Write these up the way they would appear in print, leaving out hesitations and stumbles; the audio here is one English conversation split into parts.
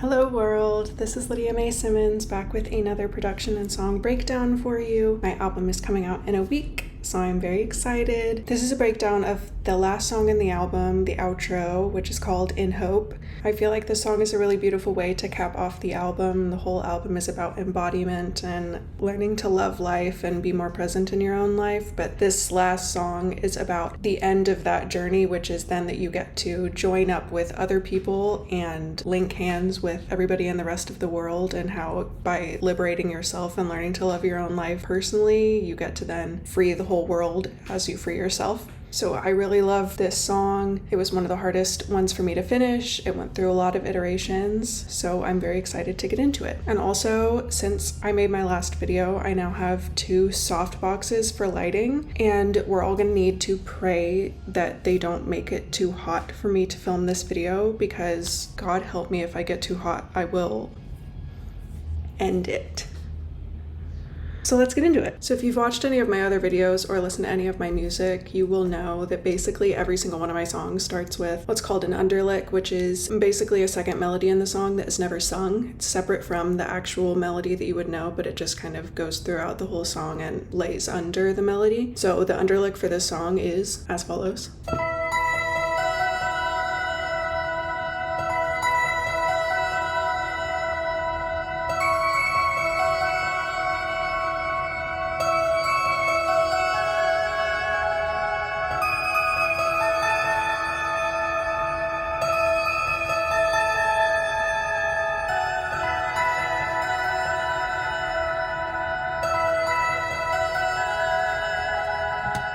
Hello world, this is Lydia Mae Simmons back with another production and song breakdown for you. My album is coming out in a week, so I'm very excited. This is a breakdown of the last song in the album, the outro, which is called In Hope. I feel like this song is a really beautiful way to cap off the album. The whole album is about embodiment and learning to love life and be more present in your own life, but this last song is about the end of that journey, which is then that you get to join up with other people and link hands with everybody in the rest of the world, and how by liberating yourself and learning to love your own life personally, you get to then free the whole world as you free yourself. So I really love this song. It was one of the hardest ones for me to finish. It went through a lot of iterations, so I'm very excited to get into it. And also, since I made my last video, I now have 2 soft boxes for lighting, and we're all gonna need to pray that they don't make it too hot for me to film this video, because God help me, if I get too hot, I will end it. So let's get into it. So if you've watched any of my other videos or listened to any of my music, you will know that basically every single one of my songs starts with what's called an underlick, which is basically a second melody in the song that is never sung. It's separate from the actual melody that you would know, but it just kind of goes throughout the whole song and lays under the melody. So the underlick for this song is as follows.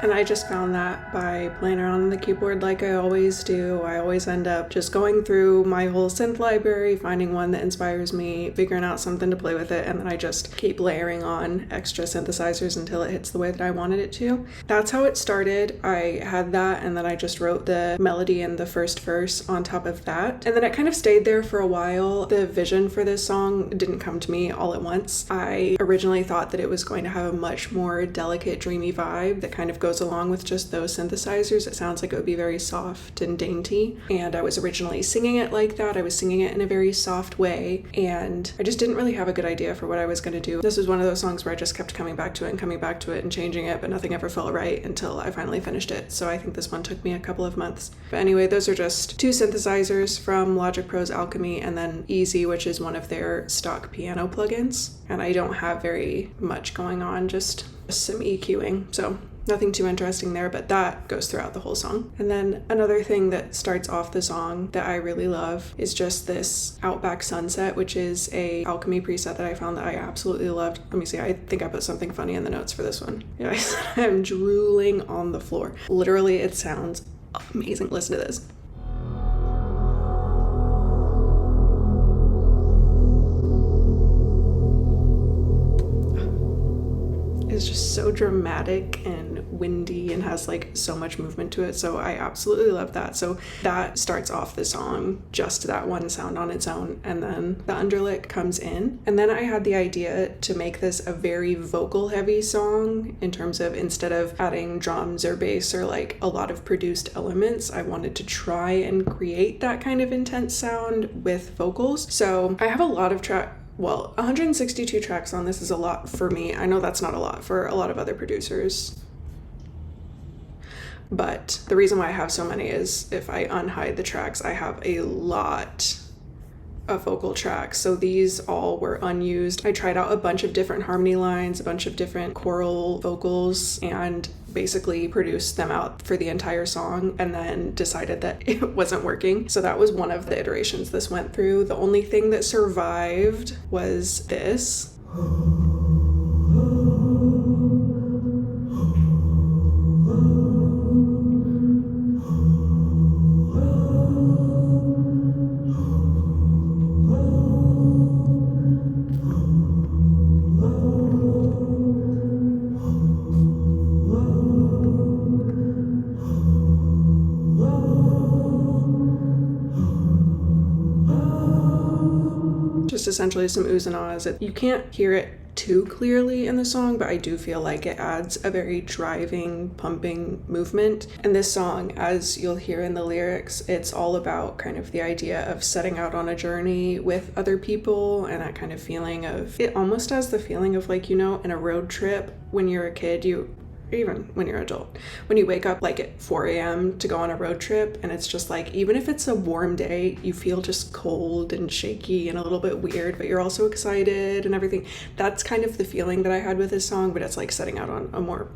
And I just found that by playing around on the keyboard like I always do. I always end up just going through my whole synth library, finding one that inspires me, figuring out something to play with it, and then I just keep layering on extra synthesizers until it hits the way that I wanted it to. That's how it started. I had that, and then I just wrote the melody in the first verse on top of that. And then it kind of stayed there for a while. The vision for this song didn't come to me all at once. I originally thought that it was going to have a much more delicate, dreamy vibe that kind of goes along with just those synthesizers. It sounds like it would be very soft and dainty, and I was originally singing it like that. I was singing it in a very soft way, and I just didn't really have a good idea for what I was going to do. This was one of those songs where I just kept coming back to it and coming back to it and changing it, but nothing ever felt right until I finally finished it. So I think this one took me a couple of months. But anyway, those are just 2 synthesizers from Logic Pro's Alchemy, and then Easy, which is one of their stock piano plugins. And I don't have very much going on, just some EQing. So nothing too interesting there, but that goes throughout the whole song. And then another thing that starts off the song that I really love is just this Outback Sunset, which is a Alchemy preset that I found that I absolutely loved. Let me see, I think I put something funny in the notes for this one. Yeah, I'm drooling on the floor. Literally, it sounds amazing. Listen to this. Is just so dramatic and windy and has like so much movement to it, so I absolutely love that. So that starts off the song, just that one sound on its own, and then the underlick comes in. And then I had the idea to make this a very vocal heavy song, in terms of instead of adding drums or bass or like a lot of produced elements, I wanted to try and create that kind of intense sound with vocals. So I have a lot of 162 tracks on this is a lot for me. I know that's not a lot for a lot of other producers, but the reason why I have so many is if I unhide the tracks, I have a lot of vocal tracks. So these all were unused. I tried out a bunch of different harmony lines, a bunch of different choral vocals, and basically produced them out for the entire song, and then decided that it wasn't working. So that was one of the iterations this went through. The only thing that survived was this. Just essentially some oohs and ahs. You can't hear it too clearly in the song, but I do feel like it adds a very driving, pumping movement. And this song, as you'll hear in the lyrics, it's all about kind of the idea of setting out on a journey with other people, and that kind of feeling of, it almost has the feeling of like, you know, in a road trip when you're a kid, even when you're an adult, when you wake up like at 4 a.m. to go on a road trip, and it's just like, even if it's a warm day, you feel just cold and shaky and a little bit weird, but you're also excited and everything. That's kind of the feeling that I had with this song, but it's like setting out on a more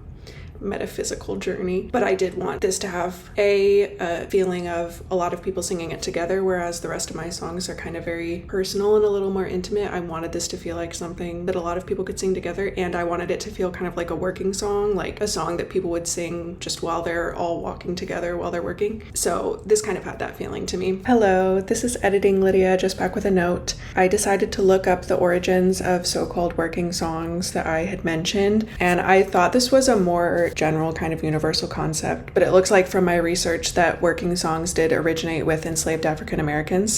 metaphysical journey. But I did want this to have a feeling of a lot of people singing it together, whereas the rest of my songs are kind of very personal and a little more intimate. I wanted this to feel like something that a lot of people could sing together, and I wanted it to feel kind of like a working song, like a song that people would sing just while they're all walking together while they're working. So this kind of had that feeling to me. Hello, this is Editing Lydia, just back with a note. I decided to look up the origins of so-called working songs that I had mentioned, and I thought this was a more general kind of universal concept, but it looks like from my research that working songs did originate with enslaved African Americans.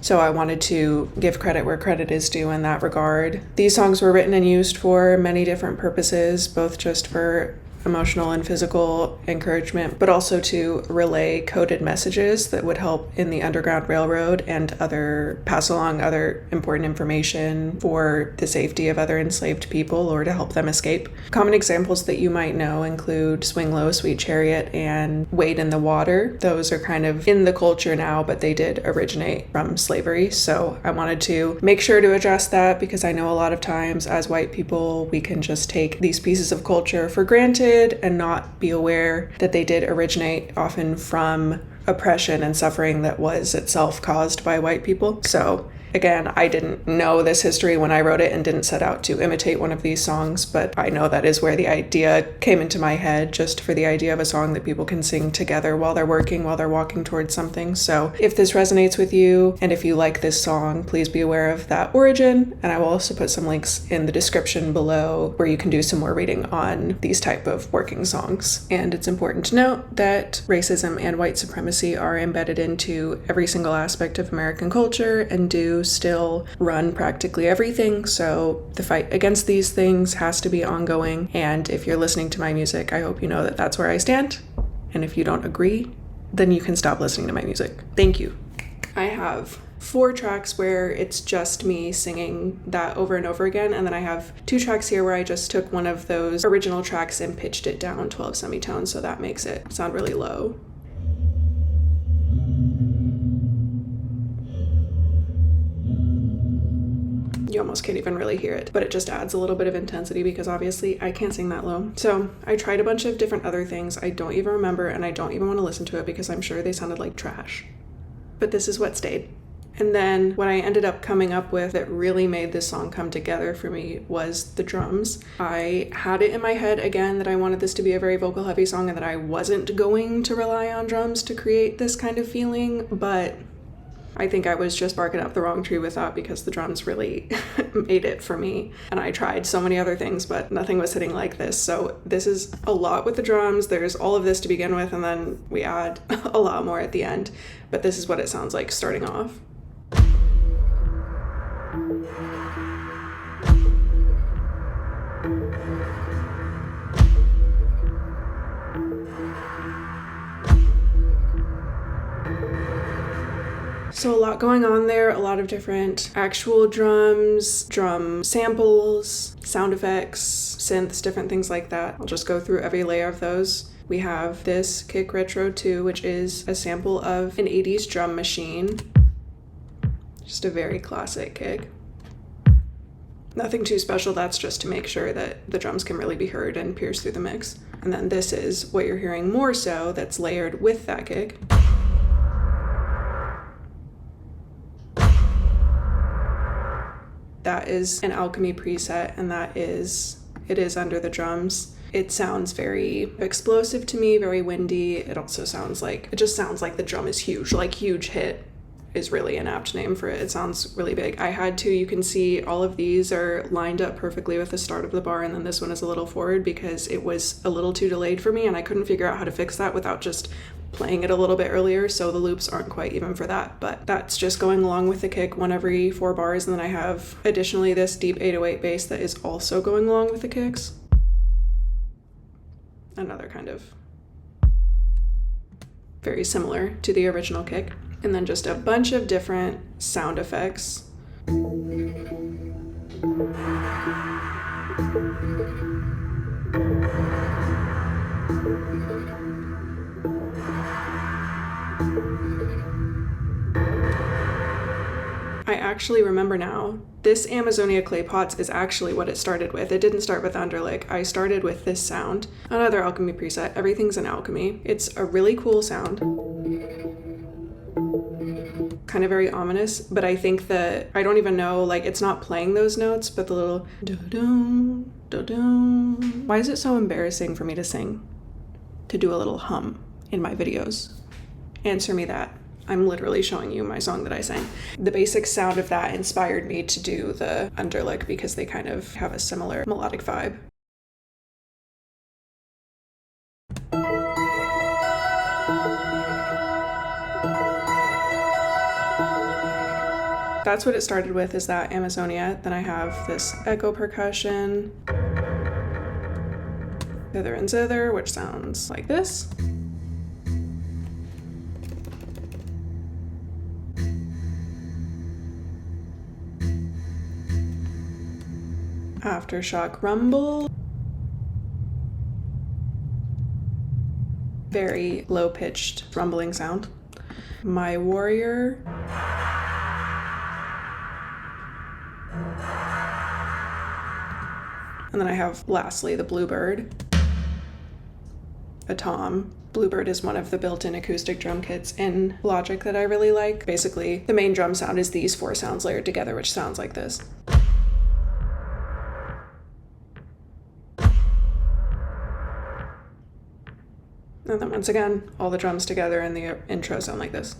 So I wanted to give credit where credit is due in that regard. These songs were written and used for many different purposes, both just for emotional and physical encouragement, but also to relay coded messages that would help in the Underground Railroad and pass along other important information for the safety of other enslaved people or to help them escape. Common examples that you might know include Swing Low, Sweet Chariot, and Wade in the Water. Those are kind of in the culture now, but they did originate from slavery. So I wanted to make sure to address that, because I know a lot of times as white people, we can just take these pieces of culture for granted and not be aware that they did originate often from oppression and suffering that was itself caused by white people. So again, I didn't know this history when I wrote it and didn't set out to imitate one of these songs, but I know that is where the idea came into my head, just for the idea of a song that people can sing together while they're working, while they're walking towards something. So if this resonates with you, and if you like this song, please be aware of that origin. And I will also put some links in the description below where you can do some more reading on these type of working songs. And it's important to note that racism and white supremacy are embedded into every single aspect of American culture and do still run practically everything. So the fight against these things has to be ongoing. And if you're listening to my music, I hope you know that that's where I stand. And if you don't agree, then you can stop listening to my music. Thank you. I have 4 tracks where it's just me singing that over and over again, and then I have 2 tracks here where I just took one of those original tracks and pitched it down 12 semitones, so that makes it sound really low. You almost can't even really hear it, but it just adds a little bit of intensity because obviously I can't sing that low. So I tried a bunch of different other things I don't even remember, and I don't even want to listen to it because I'm sure they sounded like trash. But this is what stayed. And then what I ended up coming up with that really made this song come together for me was the drums. I had it in my head again that I wanted this to be a very vocal heavy song and that I wasn't going to rely on drums to create this kind of feeling, but I think I was just barking up the wrong tree with that because the drums really made it for me. And I tried so many other things, but nothing was hitting like this. So this is a lot with the drums. There's all of this to begin with, and then we add a lot more at the end. But this is what it sounds like starting off. So a lot going on there, a lot of different actual drums, drum samples, sound effects, synths, different things like that. I'll just go through every layer of those. We have this kick retro 2, which is a sample of an 80s drum machine. Just a very classic kick. Nothing too special, that's just to make sure that the drums can really be heard and pierce through the mix. And then this is what you're hearing more so that's layered with that kick. That is an Alchemy preset, and it is under the drums. It sounds very explosive to me, very windy. It just sounds like the drum is huge, like huge hit is really an apt name for it. It sounds really big. You can see all of these are lined up perfectly with the start of the bar, and then this one is a little forward because it was a little too delayed for me and I couldn't figure out how to fix that without just playing it a little bit earlier, so the loops aren't quite even for that, but that's just going along with the kick one every 4 bars. And then I have additionally this deep 808 bass that is also going along with the kicks. Another kind of very similar to the original kick. And then just a bunch of different sound effects. I actually remember now, this Amazonia clay pots is actually what it started with. It didn't start with Underlick. I started with this sound. Another alchemy preset. Everything's in alchemy. It's a really cool sound. Kind of very ominous, but I think that, I don't even know, like, it's not playing those notes, but the little do-dum, do-dum. Why is it so embarrassing for me to sing? To do a little hum in my videos? Answer me that. I'm literally showing you my song that I sang. The basic sound of that inspired me to do the Underlick because they kind of have a similar melodic vibe. That's what it started with, is that Amazonia. Then I have this echo percussion, thither and zither, which sounds like this. Aftershock rumble. Very low-pitched rumbling sound. My warrior. And then I have, lastly, the bluebird. A tom. Bluebird is one of the built-in acoustic drum kits in Logic that I really like. Basically, the main drum sound is these 4 sounds layered together, which sounds like this. And then once again, all the drums together in the intro sound like this.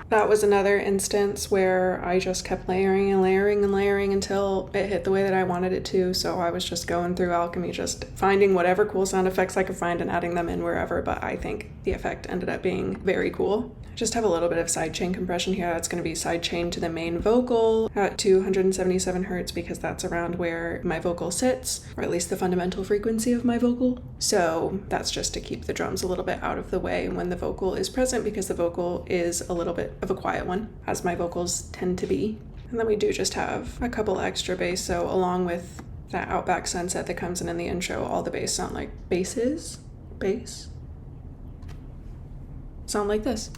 That was another instance where I just kept layering and layering and layering until it hit the way that I wanted it to. So I was just going through alchemy, just finding whatever cool sound effects I could find and adding them in wherever, but I think the effect ended up being very cool. I just have a little bit of sidechain compression here. That's going to be sidechained to the main vocal at 277 hertz because that's around where my vocal sits, or at least the fundamental frequency of my vocal. So that's just to keep the drums a little bit out of the way when the vocal is present, because the vocal is a little bit of a quiet one, as my vocals tend to be. And then we do just have a couple extra bass, so along with that Outback Sunset that comes in the intro, all the bass sound like bass sound like this.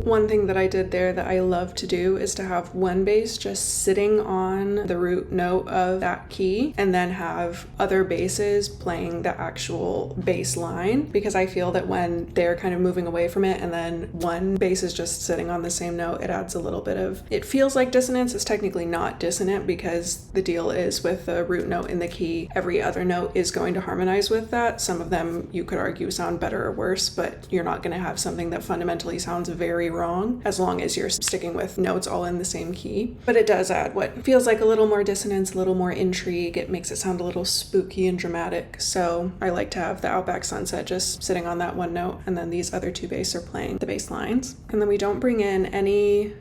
One thing that I did there that I love to do is to have one bass just sitting on the root note of that key and then have other basses playing the actual bass line, because I feel that when they're kind of moving away from it and then one bass is just sitting on the same note, it adds a little bit of, it feels like dissonance. It's technically not dissonant because the deal is with the root note in the key, every other note is going to harmonize with that. Some of them you could argue sound better or worse, but you're not going to have something that fundamentally sounds very wrong as long as you're sticking with notes all in the same key. But it does add what feels like a little more dissonance, a little more intrigue. It makes it sound a little spooky and dramatic. So I like to have the Outback Sunset just sitting on that one note, and then these other 2 bass are playing the bass lines. And then we don't bring in any...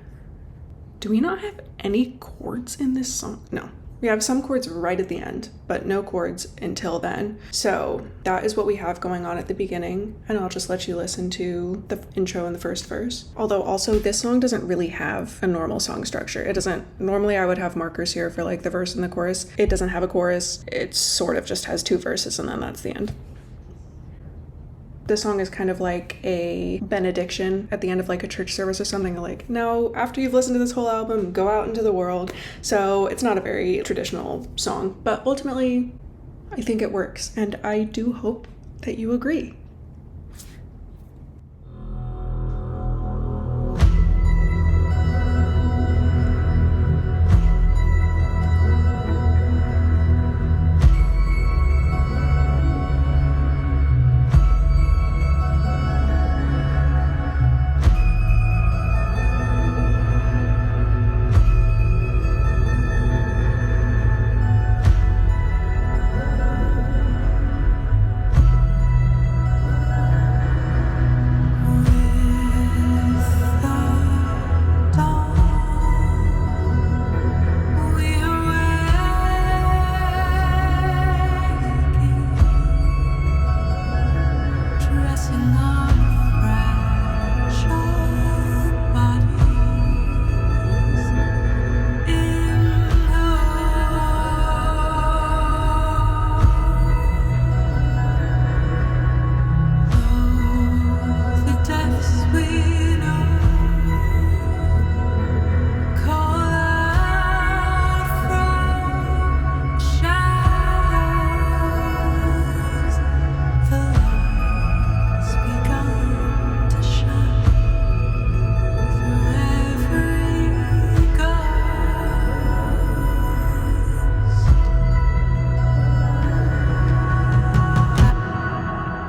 Do we not have any chords in this song? No. We have some chords right at the end, but no chords until then. So that is what we have going on at the beginning. And I'll just let you listen to the intro and the first verse. Although also this song doesn't really have a normal song structure. It doesn't, normally I would have markers here for like the verse and the chorus. It doesn't have a chorus. It sort of just has 2 verses and then that's the end. This song is kind of like a benediction at the end of like a church service or something, like, no, after you've listened to this whole album, go out into the world. So it's not a very traditional song, but ultimately I think it works, and I do hope that you agree.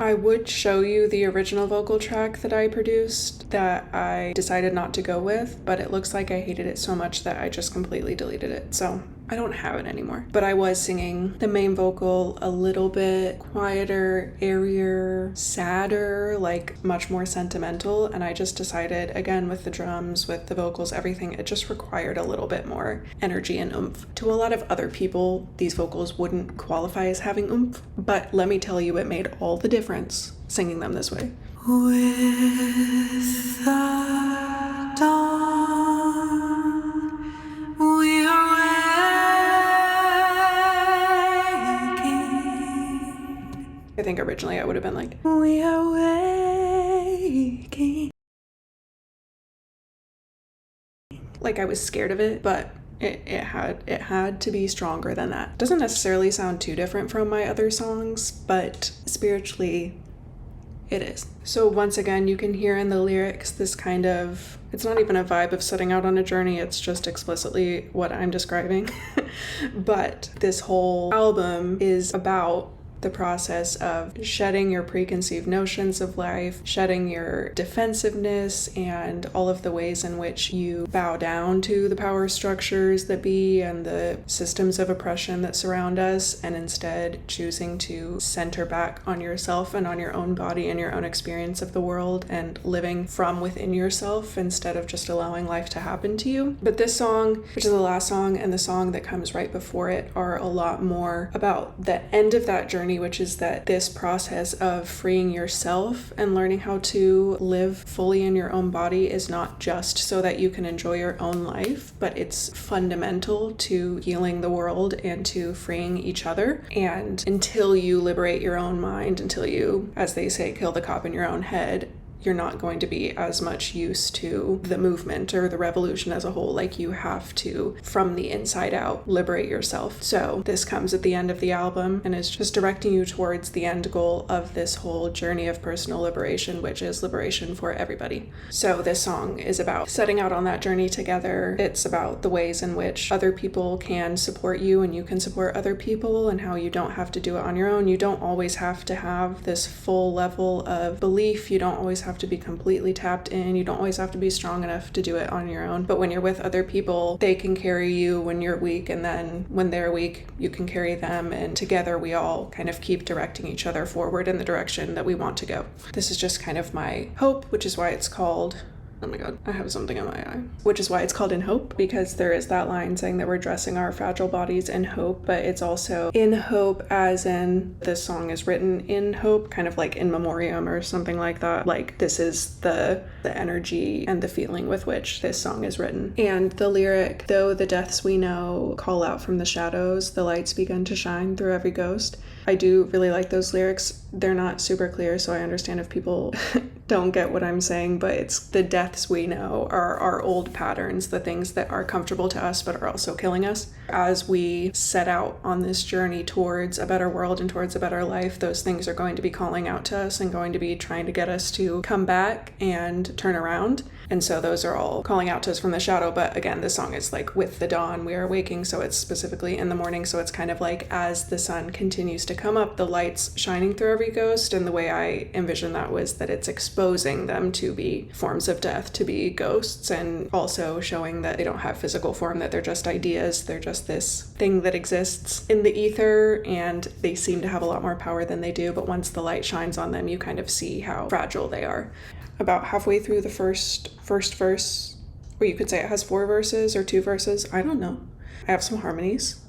I would show you the original vocal track that I produced that I decided not to go with, but it looks like I hated it so much that I just completely deleted it. So I don't have it anymore. But I was singing the main vocal a little bit quieter, airier, sadder, like much more sentimental. And I just decided, again, with the drums, with the vocals, everything, it just required a little bit more energy and oomph. To a lot of other people, these vocals wouldn't qualify as having oomph, but let me tell you, it made all the difference singing them this way. With the dawn, we are I think originally I would have been like, we are waking. Like I was scared of it, but it had to be stronger than that. Doesn't necessarily sound too different from my other songs, but spiritually it is. So once again, you can hear in the lyrics this kind of, it's not even a vibe of setting out on a journey, it's just explicitly what I'm describing. But this whole album is about the process of shedding your preconceived notions of life, shedding your defensiveness, and all of the ways in which you bow down to the power structures that be and the systems of oppression that surround us, and instead choosing to center back on yourself and on your own body and your own experience of the world and living from within yourself instead of just allowing life to happen to you. But this song, which is the last song, and the song that comes right before it are a lot more about the end of that journey, which is that this process of freeing yourself and learning how to live fully in your own body is not just so that you can enjoy your own life, but it's fundamental to healing the world and to freeing each other. And until you liberate your own mind, until you, as they say, kill the cop in your own head, you're not going to be as much used to the movement or the revolution as a whole. Like, you have to, from the inside out, liberate yourself. So this comes at the end of the album and is just directing you towards the end goal of this whole journey of personal liberation, which is liberation for everybody. So this song is about setting out on that journey together. It's about the ways in which other people can support you and you can support other people, and how you don't have to do it on your own. You don't always have to have this full level of belief. You don't always have to be completely tapped in. You don't always have to be strong enough to do it on your own. But when you're with other people, they can carry you when you're weak, and then when they're weak, you can carry them, and together we all kind of keep directing each other forward in the direction that we want to go. This is just kind of my hope, which is why it's called, oh my god, I have something in my eye. Which is why it's called In Hope, because there is that line saying that we're dressing our fragile bodies in hope, but it's also in hope as in this song is written in hope, kind of like in memoriam or something like that. Like, this is the energy and the feeling with which this song is written. And the lyric, though the deaths we know call out from the shadows, the lights begun to shine through every ghost. I do really like those lyrics. They're not super clear, so I understand if people don't get what I'm saying, but it's the deaths we know are our old patterns, the things that are comfortable to us but are also killing us. As we set out on this journey towards a better world and towards a better life, those things are going to be calling out to us and going to be trying to get us to come back and turn around. And so those are all calling out to us from the shadow. But again, this song is like with the dawn, we are waking. So it's specifically in the morning. So it's kind of like as the sun continues to come up, the light's shining through every ghost. And the way I envisioned that was that it's exposing them to be forms of death, to be ghosts, and also showing that they don't have physical form, that they're just ideas. They're just this thing that exists in the ether, and they seem to have a lot more power than they do. But once the light shines on them, you kind of see how fragile they are. About halfway through the first verse, or you could say it has 4 verses or 2 verses, I don't know. I have some harmonies.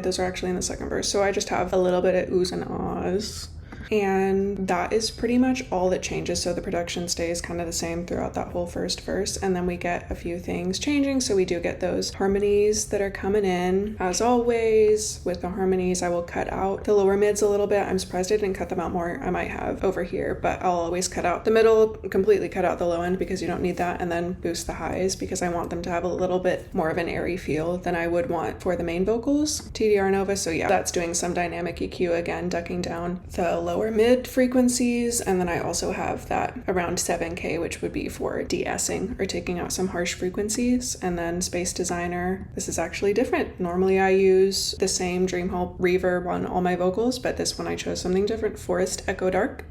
Those are actually in the second verse, so I just have a little bit of oohs and ahs, and that is pretty much all that changes. So the production stays kind of the same throughout that whole first verse, and then we get a few things changing. So we do get those harmonies that are coming in. As always with the harmonies, I will cut out the lower mids a little bit. I'm surprised I didn't cut them out more. I might have over here, but I'll always cut out the middle, completely cut out the low end because you don't need that, and then boost the highs because I want them to have a little bit more of an airy feel than I would want for the main vocals. TDR Nova, so yeah, that's doing some dynamic EQ again, ducking down the lower mid frequencies, and then I also have that around 7K, which would be for de-essing or taking out some harsh frequencies. And then Space Designer, this is actually different. Normally I use the same Dream Hall reverb on all my vocals, but this one I chose something different, Forest Echo Dark.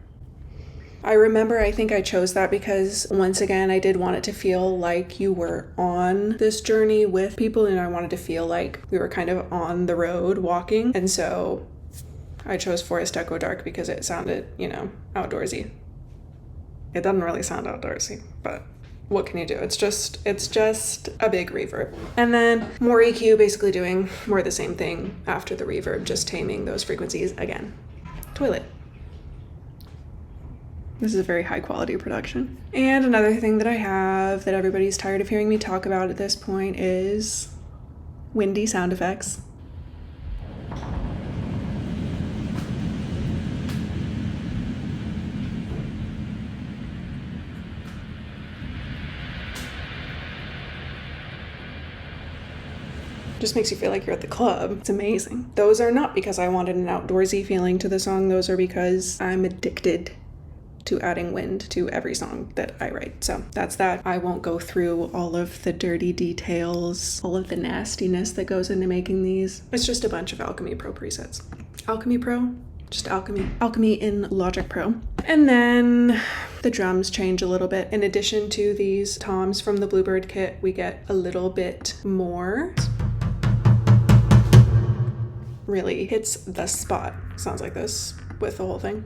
I remember, I think I chose that because once again, I did want it to feel like you were on this journey with people, and I wanted to feel like we were kind of on the road walking. And so I chose Forest Echo Dark because it sounded, outdoorsy. It doesn't really sound outdoorsy, but what can you do? It's just a big reverb. And then more EQ, basically doing more of the same thing after the reverb, just taming those frequencies again. Toilet. This is a very high quality production. And another thing that I have that everybody's tired of hearing me talk about at this point is windy sound effects. Just makes you feel like you're at the club. It's amazing. Those are not because I wanted an outdoorsy feeling to the song. Those are because I'm addicted to adding wind to every song that I write. So that's that. I won't go through all of the dirty details, all of the nastiness that goes into making these. It's just a bunch of Alchemy Pro presets. Alchemy Pro? Just Alchemy. Alchemy in Logic Pro. And then the drums change a little bit. In addition to these toms from the Bluebird kit, we get a little bit more. Really hits the spot. Sounds like this with the whole thing.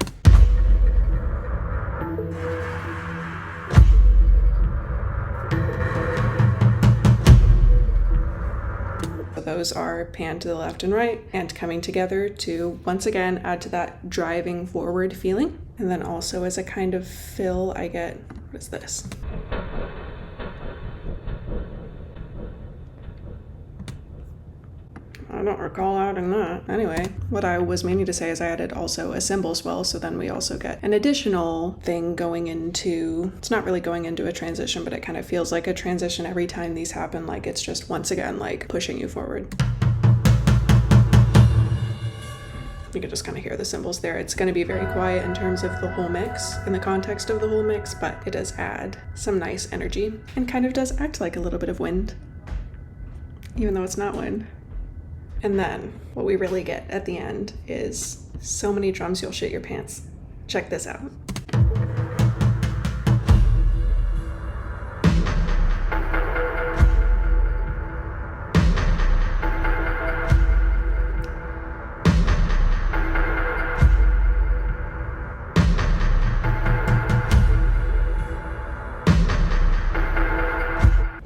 Those are panned to the left and right and coming together to once again add to that driving forward feeling. And then also as a kind of fill, I get, what is this? I don't recall adding that. Anyway, what I was meaning to say is I added also a cymbal swell, so then we also get an additional thing going into, it's not really going into a transition, but it kind of feels like a transition every time these happen, like it's just once again like pushing you forward. You can just kind of hear the cymbals there. It's going to be very quiet in terms of the whole mix, in the context of the whole mix, but it does add some nice energy and kind of does act like a little bit of wind, even though it's not wind. And then what we really get at the end is so many drums you'll shit your pants. Check this out.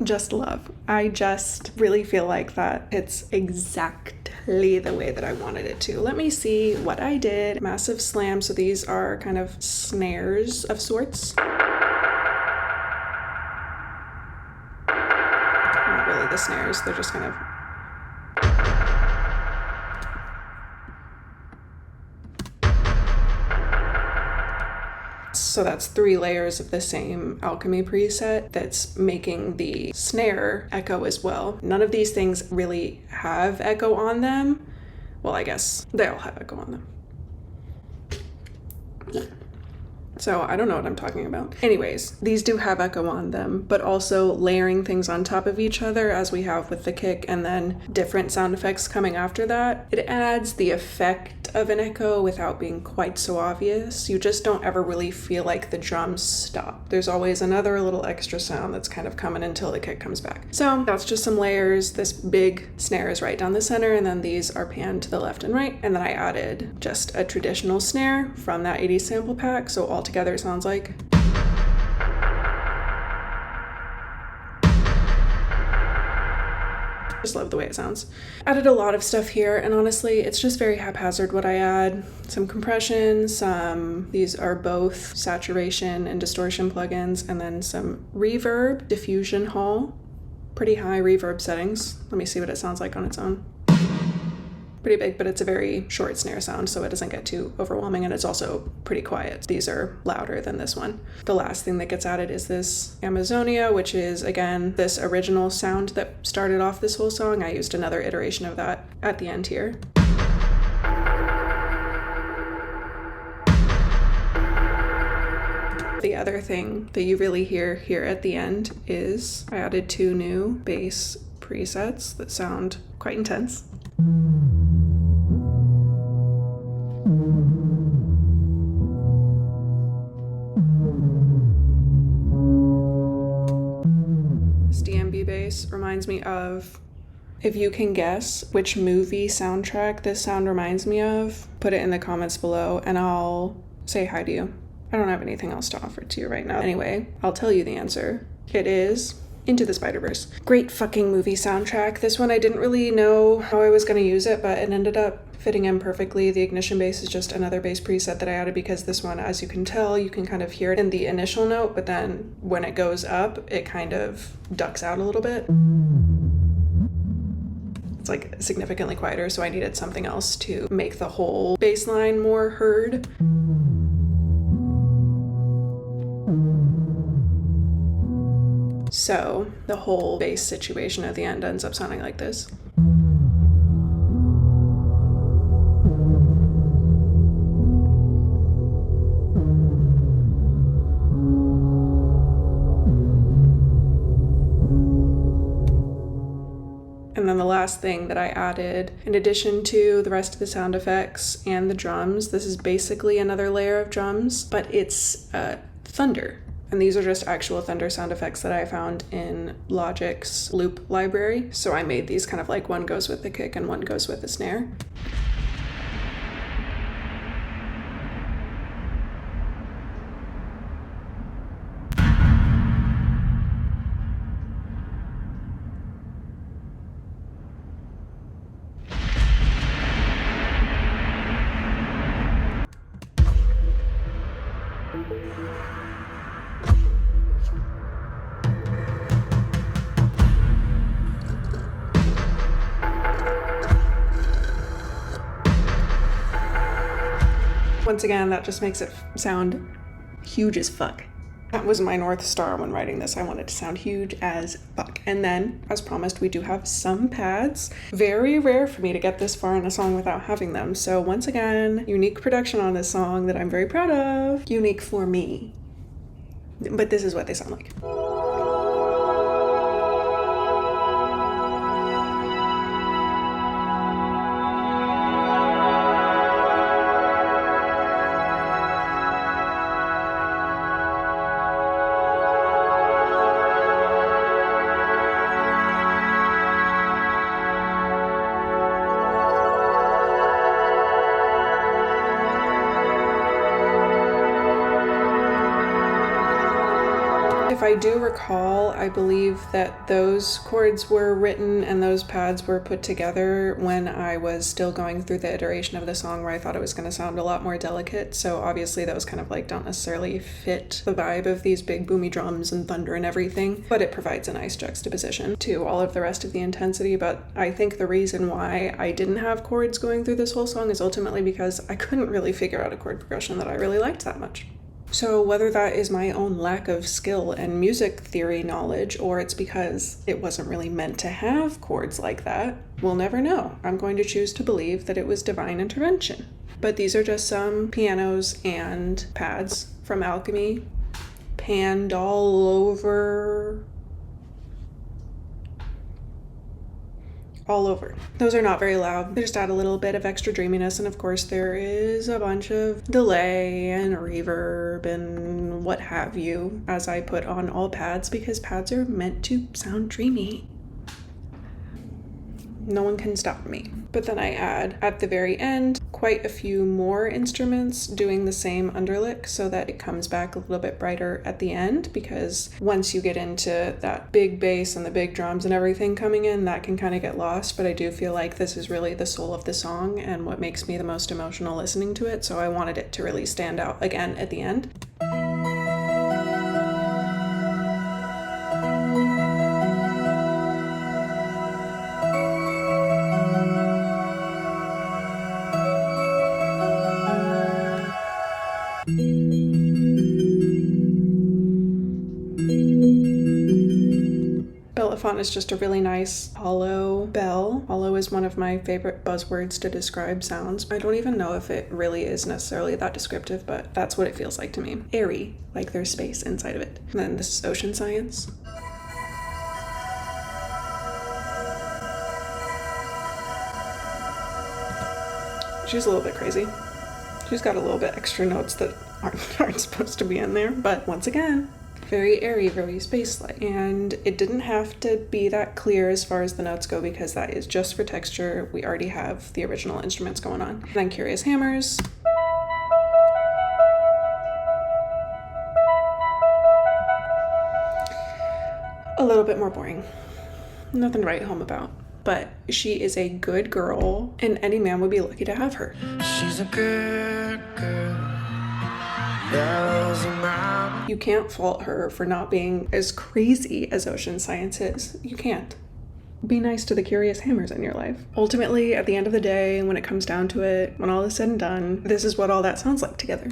just love. I just really feel like that it's exactly the way that I wanted it to. Let me see what I did. Massive slam. So these are kind of snares of sorts. Not really the snares, they're just kind of. So that's 3 layers of the same alchemy preset that's making the snare echo as well. None of these things really have echo on them. Well, I guess they all have echo on them. So I don't know what I'm talking about. Anyways, these do have echo on them, but also layering things on top of each other as we have with the kick and then different sound effects coming after that. It adds the effect of an echo without being quite so obvious. You just don't ever really feel like the drums stop. There's always another little extra sound that's kind of coming until the kick comes back. So that's just some layers. This big snare is right down the center, and then these are panned to the left and right. And then I added just a traditional snare from that 80s sample pack. So altogether it sounds like. Just love the way it sounds. Added a lot of stuff here, and honestly, it's just very haphazard what I add. Some compression, these are both saturation and distortion plugins, and then some reverb, diffusion hall, pretty high reverb settings. Let me see what it sounds like on its own. Pretty big, but it's a very short snare sound, so it doesn't get too overwhelming, and it's also pretty quiet. These are louder than this one. The last thing that gets added is this Amazonia, which is, again, this original sound that started off this whole song. I used another iteration of that at the end here. The other thing that you really hear here at the end is I added 2 new bass presets that sound quite intense. This DMB bass reminds me of, if you can guess which movie soundtrack this sound reminds me of, put it in the comments below and I'll say hi to you. I don't have anything else to offer to you right now. Anyway, I'll tell you the answer. It is Into the Spider-Verse. Great fucking movie soundtrack. This one I didn't really know how I was going to use it, but it ended up fitting in perfectly. The ignition bass is just another bass preset that I added because this one, as you can tell, you can kind of hear it in the initial note, but then when it goes up, it kind of ducks out a little bit. It's like significantly quieter, so I needed something else to make the whole bass line more heard. So the whole bass situation at the end ends up sounding like this. And then the last thing that I added, in addition to the rest of the sound effects and the drums, this is basically another layer of drums, but it's thunder. And these are just actual thunder sound effects that I found in Logic's loop library. So I made these kind of like one goes with the kick and one goes with the snare. Once again, that just makes it sound huge as fuck. That was my North Star when writing this. I wanted to sound huge as fuck. And then, as promised, we do have some pads. Very rare for me to get this far in a song without having them. So once again, unique production on this song that I'm very proud of. Unique for me. But this is what they sound like. If I do recall, I believe that those chords were written and those pads were put together when I was still going through the iteration of the song where I thought it was going to sound a lot more delicate. So obviously those kind of like don't necessarily fit the vibe of these big boomy drums and thunder and everything, but it provides a nice juxtaposition to all of the rest of the intensity. But I think the reason why I didn't have chords going through this whole song is ultimately because I couldn't really figure out a chord progression that I really liked that much. So whether that is my own lack of skill and music theory knowledge, or it's because it wasn't really meant to have chords like that, we'll never know. I'm going to choose to believe that it was divine intervention. But these are just some pianos and pads from Alchemy, panned all over. Those are not very loud. They just add a little bit of extra dreaminess, and of course there is a bunch of delay and reverb and what have you as I put on all pads, because pads are meant to sound dreamy. No one can stop me. But then I add, at the very end, quite a few more instruments doing the same underlick so that it comes back a little bit brighter at the end, because once you get into that big bass and the big drums and everything coming in, that can kind of get lost. But I do feel like this is really the soul of the song and what makes me the most emotional listening to it, so I wanted it to really stand out again at the end. Bellefonte is just a really nice hollow bell. Hollow is one of my favorite buzzwords to describe sounds. I don't even know if it really is necessarily that descriptive, but that's what it feels like to me. Airy, like there's space inside of it. And then this is Ocean Science. She's a little bit crazy. She's got a little bit extra notes that aren't supposed to be in there, but once again, very airy, very space-like. And it didn't have to be that clear as far as the notes go, because that is just for texture. We already have the original instruments going on. And then Curious Hammers. A little bit more boring. Nothing to write home about. But she is a good girl, and any man would be lucky to have her. She's a good girl. You can't fault her for not being as crazy as Ocean Science is. You can't. Be nice to the Curious Hammers in your life. Ultimately, at the end of the day, when it comes down to it, when all is said and done, this is what all that sounds like together.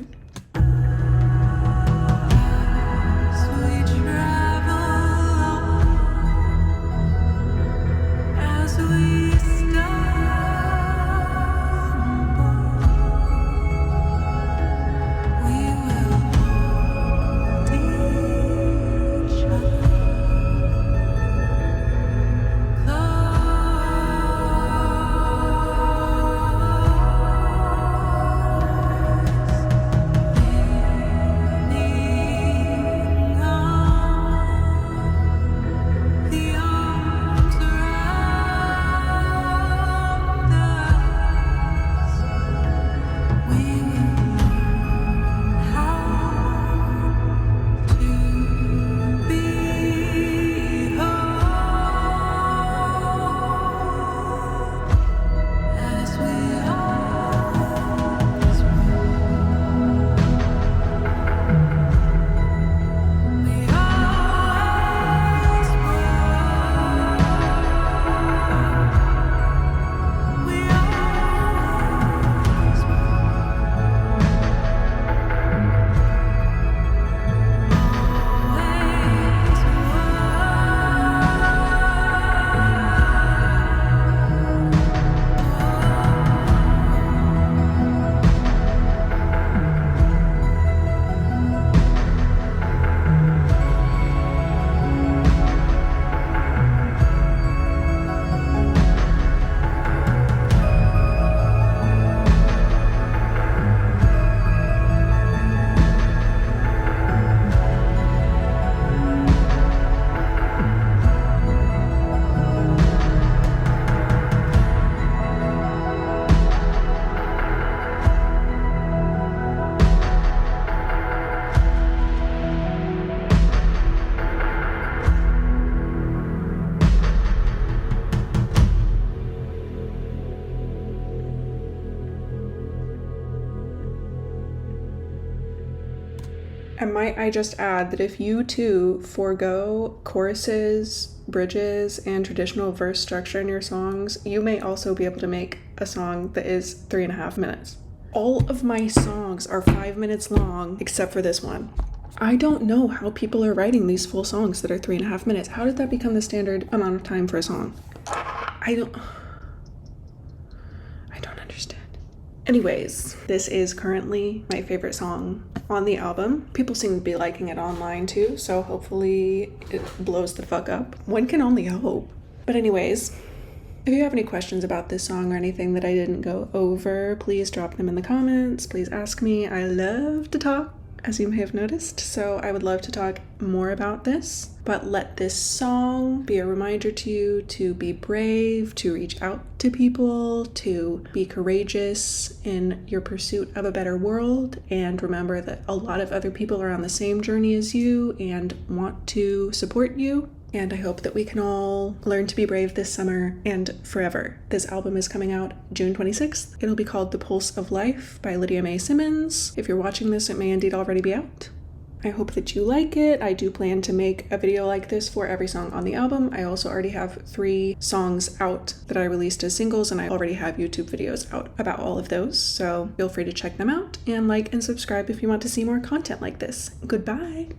And might I just add that if you too forego choruses, bridges, and traditional verse structure in your songs, you may also be able to make a song that is 3.5 minutes. All of my songs are 5 minutes long, except for this one. I don't know how people are writing these full songs that are 3.5 minutes. How did that become the standard amount of time for a song? I don't understand. Anyways, this is currently my favorite song on the album. People seem to be liking it online too, so hopefully it blows the fuck up. One can only hope. But anyways, if you have any questions about this song or anything that I didn't go over, please drop them in the comments. Please ask me. I love to talk, as you may have noticed, so I would love to talk more about this. But let this song be a reminder to you to be brave, to reach out to people, to be courageous in your pursuit of a better world, and remember that a lot of other people are on the same journey as you and want to support you. And I hope that we can all learn to be brave this summer and forever. This album is coming out June 26th. It'll be called The Pulse of Life by Lydia Mae Simmons. If you're watching this, it may indeed already be out. I hope that you like it. I do plan to make a video like this for every song on the album. I also already have 3 songs out that I released as singles, and I already have YouTube videos out about all of those. So feel free to check them out and like and subscribe if you want to see more content like this. Goodbye.